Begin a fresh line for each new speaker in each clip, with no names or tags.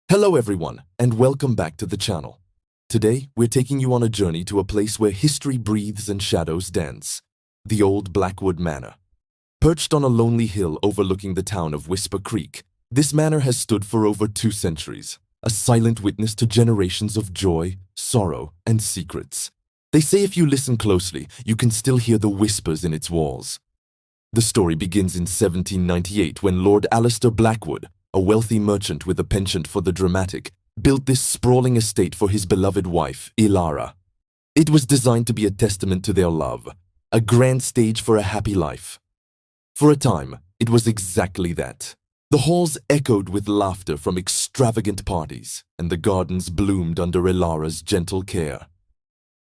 Hello everyone, and welcome back to the channel. Today, we're taking you on a journey to a place where history breathes and shadows dance, the old Blackwood Manor. Perched on a lonely hill overlooking the town of Whisper Creek, this manor has stood for over 2 centuries, a silent witness to generations of joy, sorrow, and secrets. They say if you listen closely, you can still hear the whispers in its walls. The story begins in 1798 when Lord Alistair Blackwood, a wealthy merchant with a penchant for the dramatic, built this sprawling estate for his beloved wife, Ilara. It was designed to be a testament to their love, a grand stage for a happy life. For a time, it was exactly that. The halls echoed with laughter from extravagant parties, and the gardens bloomed under Ilara's gentle care.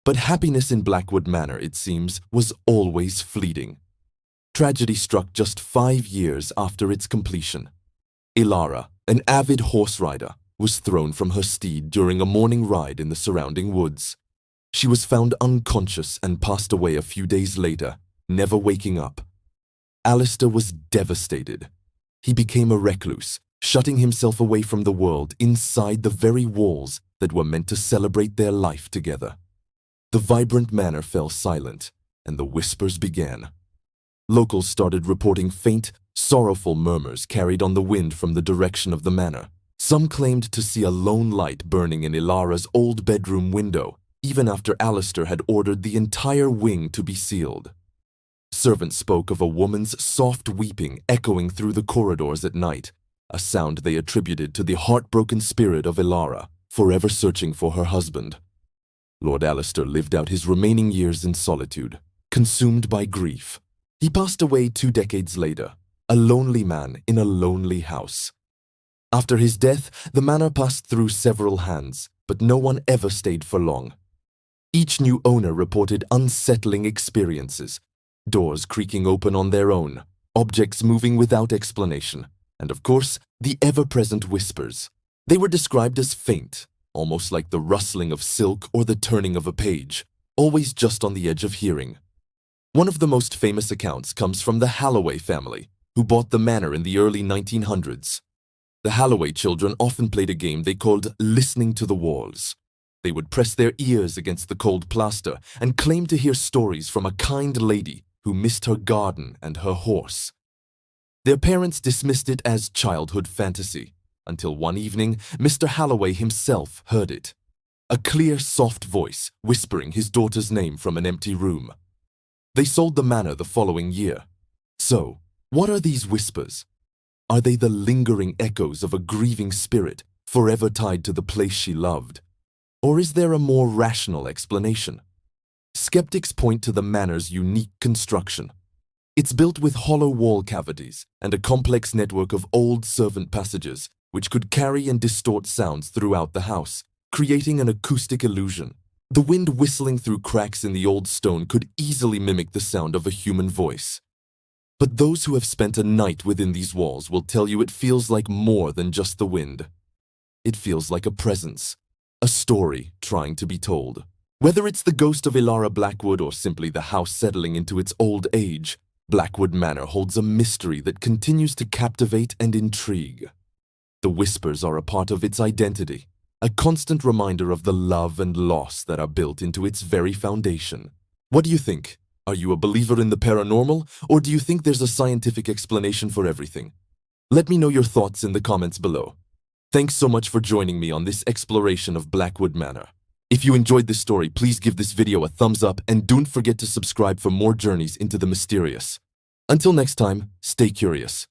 But happiness in Blackwood Manor, it seems, was always fleeting. Tragedy struck just 5 years after its completion. Ilara, an avid horse rider, was thrown from her steed during a morning ride in the surrounding woods. She was found unconscious and passed away a few days later, never waking up. Alistair was devastated. He became a recluse, shutting himself away from the world inside the very walls that were meant to celebrate their life together. The vibrant manor fell silent, and the whispers began. Locals started reporting faint, sorrowful murmurs carried on the wind from the direction of the manor. Some claimed to see a lone light burning in Ilara's old bedroom window, even after Alistair had ordered the entire wing to be sealed. Servants spoke of a woman's soft weeping echoing through the corridors at night, a sound they attributed to the heartbroken spirit of Ilara, forever searching for her husband. Lord Alistair lived out his remaining years in solitude, consumed by grief. He passed away 2 decades later, a lonely man in a lonely house. After his death, the manor passed through several hands, but no one ever stayed for long. Each new owner reported unsettling experiences, doors creaking open on their own, objects moving without explanation, and of course, the ever-present whispers. They were described as faint, almost like the rustling of silk or the turning of a page, always just on the edge of hearing. One of the most famous accounts comes from the Halloway family, who bought the manor in the early 1900s. The Halloway children often played a game they called listening to the walls. They would press their ears against the cold plaster and claim to hear stories from a kind lady who missed her garden and her horse. Their parents dismissed it as childhood fantasy, until one evening Mr. Halloway himself heard it. A clear, soft voice whispering his daughter's name from an empty room. They sold the manor the following year. So, what are these whispers? Are they the lingering echoes of a grieving spirit forever tied to the place she loved? Or is there a more rational explanation? Skeptics point to the manor's unique construction. It's built with hollow wall cavities and a complex network of old servant passages, which could carry and distort sounds throughout the house, creating an acoustic illusion. The wind whistling through cracks in the old stone could easily mimic the sound of a human voice. But those who have spent a night within these walls will tell you it feels like more than just the wind. It feels like a presence, a story trying to be told. Whether it's the ghost of Ilara Blackwood or simply the house settling into its old age, Blackwood Manor holds a mystery that continues to captivate and intrigue. The whispers are a part of its identity, a constant reminder of the love and loss that are built into its very foundation. What do you think? Are you a believer in the paranormal, or do you think there's a scientific explanation for everything? Let me know your thoughts in the comments below. Thanks so much for joining me on this exploration of Blackwood Manor. If you enjoyed this story, please give this video a thumbs up and don't forget to subscribe for more journeys into the mysterious. Until next time, stay curious.